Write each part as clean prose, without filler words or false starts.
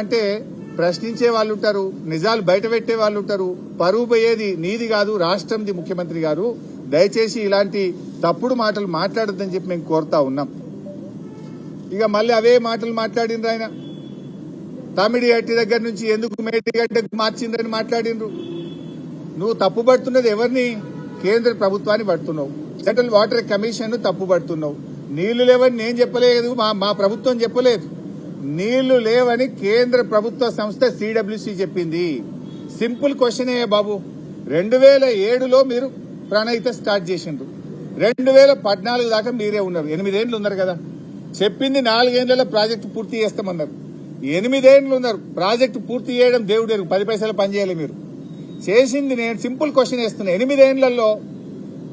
అంటే ప్రశ్నించే వాళ్ళు ఉంటారు, నిజాలు బయట పెట్టే వాళ్ళు ఉంటారు. పరువు పోయేది నీది కాదు, రాష్ట్రంది. ముఖ్యమంత్రి గారు దయచేసి ఇలాంటి తప్పుడు మాటలు మాట్లాడొద్దని చెప్పి మేము కోరుతా ఉన్నాం. ఇక మళ్ళీ అవే మాటలు మాట్లాడిండ్రు ఆయన. తమిడిహట్టి దగ్గర నుంచి ఎందుకు మేడిగడ్డకు మార్చిందని మాట్లాడిండ్రు. నువ్వు తప్పు పడుతున్నది ఎవరిని? కేంద్ర ప్రభుత్వాన్ని పడుతున్నావు. సెంట్రల్ వాటర్ కమిషన్ తప్పు పడుతున్నావు. నీళ్లు లేవని నేను చెప్పలేదు, మా ప్రభుత్వం చెప్పలేదు. నీళ్లు లేవని కేంద్ర ప్రభుత్వ సంస్థ సిడబ్ల్యూసీ చెప్పింది. సింపుల్ క్వశ్చనే బాబు. 2007లో మీరు ప్రణాళిక స్టార్ట్ చేసిండ్రు. 2014 దాకా మీరే ఉన్నారు. 8 ఏళ్లు ఉన్నారు కదా. చెప్పింది 4 ఏళ్లలో ప్రాజెక్టు పూర్తి చేస్తామన్నారు. 8 ఏళ్లు ఉన్నారు. ప్రాజెక్టు పూర్తి చేయడం దేవుడు 10 పైసలు పనిచేయాలి. మీరు చేసింది, నేను సింపుల్ క్వశ్చన్ వేస్తున్నా. 8 ఏళ్లలో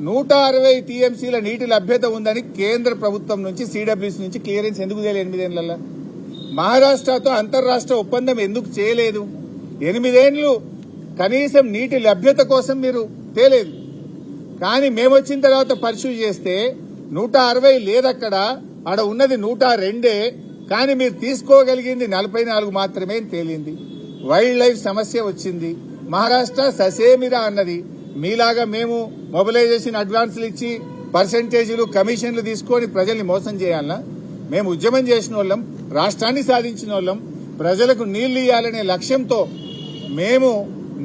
160 టీఎంసీల నీటి లభ్యత ఉందని కేంద్ర ప్రభుత్వం నుంచి సిడబ్ల్యూసీ నుంచి క్లియరెన్స్ ఎందుకు చేయలేదు? 8 ఏళ్లలో మహారాష్ట్రతో అంతర్రాష్ట్ర ఒప్పందం ఎందుకు చేయలేదు? 8 ఏళ్లు కనీసం నీటి లభ్యత కోసం మీరు తేలేదు. కానీ మేము వచ్చిన తర్వాత పరిశీలి చేస్తే 160 లేదక్కడ, ఆడ ఉన్నది 102. కానీ మీరు తీసుకోగలిగింది 44 మాత్రమే తేలింది. వైల్డ్ లైఫ్ సమస్య వచ్చింది. మహారాష్ట్ర ససేమిరా అన్నది. మీలాగా మేము మొబిలైజేషన్ అడ్వాన్సులు ఇచ్చి పర్సెంటేజీలు కమిషన్లు తీసుకొని ప్రజల్ని మోసం చేయాలనా? మేము ఉద్యమం చేసిన వాళ్ళం, రాష్ట్రాన్ని సాధించిన వాళ్ళం, ప్రజలకు నీళ్లు ఇవ్వాలనే లక్ష్యంతో మేము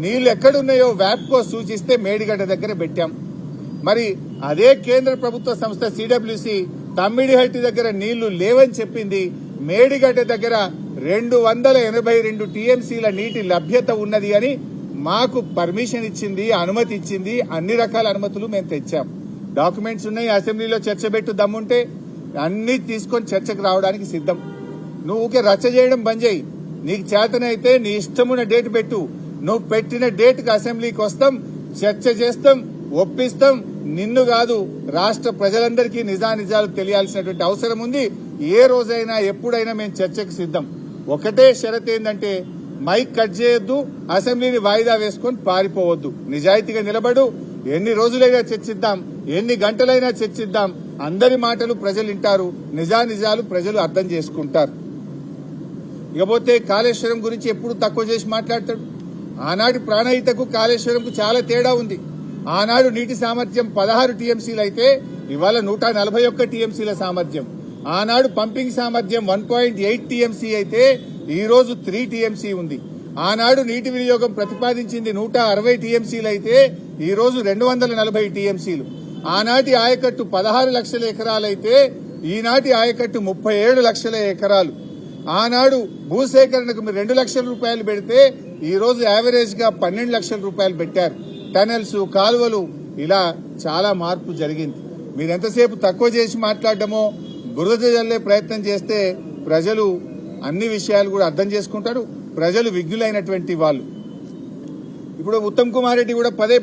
నీళ్లు ఎక్కడున్నాయో వ్యాప్కో సూచిస్తే మేడిగడ్డ దగ్గర పెట్టాం. మరి అదే కేంద్ర ప్రభుత్వ సంస్థ సిడబ్ల్యూసీ తమ్మిడిహట్టి దగ్గర నీళ్లు లేవని చెప్పింది. మేడిగడ్డ దగ్గర 282 టీఎంసీల నీటి లభ్యత ఉన్నది అని మాకు పర్మిషన్ ఇచ్చింది, అనుమతి ఇచ్చింది. అన్ని రకాల అనుమతులు మేము తెచ్చాం. డాక్యుమెంట్స్ ఉన్నాయి. అసెంబ్లీలో చర్చ పెట్టు దమ్ముంటే అన్ని తీసుకొని చర్చకు రావడానికి సిద్ధం. నువ్వు ఊకే రచ్చ చేయడం బంద్ చేయి. నీకు చేతనైతే నీ ఇష్టమున్న డేట్ పెట్టు. నువ్వు పెట్టిన డేట్కి అసెంబ్లీకి వస్తాం, చర్చ చేస్తాం, ఒప్పిస్తాం. నిన్ను కాదు, రాష్ట్ర ప్రజలందరికీ నిజానిజాలు తెలియాల్సినటువంటి అవసరం ఉంది. ఏ రోజైనా ఎప్పుడైనా మేము చర్చకు సిద్ధం. ఒకటే షరత్ ఏంటంటే మైక్ కట్ చేయొద్దు, అసెంబ్లీని వాయిదా వేసుకొని పారిపోవద్దు. నిజాయితీగా నిలబడు. ఎన్ని రోజులైనా చర్చిద్దాం, ఎన్ని గంటలైనా చర్చిద్దాం. అందరి మాటలు ప్రజలు వింటారు, నిజానిజాలు ప్రజలు అర్థం చేసుకుంటారు. ఇకపోతే కాళేశ్వరం గురించి ఎప్పుడు తక్కువ చేసి మాట్లాడతాడు. ఆనాటి ప్రాణహితకు కాళేశ్వరంకు చాలా తేడా ఉంది. ఆనాడు నీటి సామర్థ్యం 16 టీఎంసీలు అయితే ఇవాళ 141 టీఎంసీల సామర్థ్యం. ఆనాడు పంపింగ్ సామర్థ్యం 1.8 టీఎంసీ అయితే ఈ రోజు 3 టీఎంసీ ఉంది. ఆనాడు నీటి వినియోగం ప్రతిపాదించింది 160 టీఎంసీలు అయితే ఈ రోజు 240 టీఎంసీలు. ఆనాటి ఆయకట్టు 16 లక్షల ఎకరాలైతే ఈనాటి ఆయకట్టు 37 లక్షల ఎకరాలు. ఆనాడు భూసేకరణకు మీరు 2 లక్షల రూపాయలు పెడితే ఈ రోజు యావరేజ్ గా 12 లక్షల రూపాయలు పెట్టారు. టనెల్స్, కాలువలు, ఇలా చాలా మార్పు జరిగింది. మీరు ఎంతసేపు తక్కువ చేసి మాట్లాడటమో, బురద జల్లే ప్రయత్నం చేస్తే ప్రజలు అన్ని విషయాలు కూడా అర్థం చేసుకుంటారు. ప్రజలు విజ్ఞులైనటువంటి వాళ్ళు. ఇప్పుడు ఉత్తమ్ కుమార్ రెడ్డి కూడా పదే